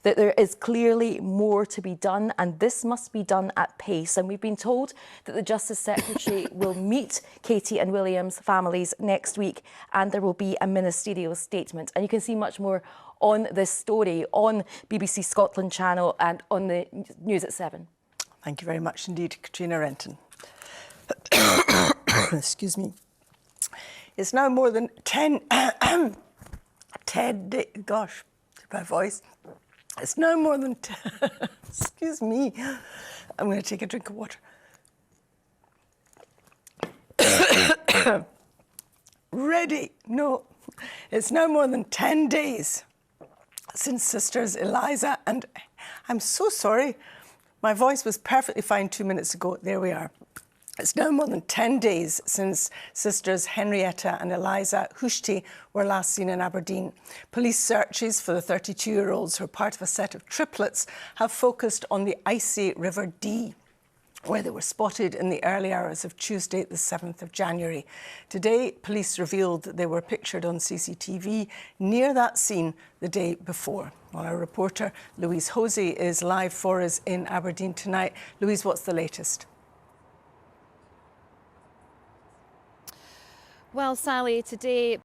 that there is clearly more to be done, and this must be done at pace. And we've been told that the Justice Secretary will meet Katie and William's families next week, and there will be a ministerial statement. And you can see much more on this story on BBC Scotland Channel and on the News at 7. Thank you very much indeed, Katrina Renton. Excuse me. It's now more than 10 days. Gosh, my voice. It's now more than 10. Excuse me. I'm going to take a drink of water. Ready? No. It's now more than 10 days since sisters Eliza and... I'm so sorry. My voice was perfectly fine 2 minutes ago. There we are. It's now more than 10 days since sisters Henrietta and Eliza Hushti were last seen in Aberdeen. Police searches for the 32-year-olds, who are part of a set of triplets, have focused on the icy River Dee, where they were spotted in the early hours of Tuesday, the 7th of January. Today, police revealed that they were pictured on CCTV near that scene the day before. Well, our reporter, Louise Hosey, is live for us in Aberdeen tonight. Louise, what's the latest? Well, Sally, today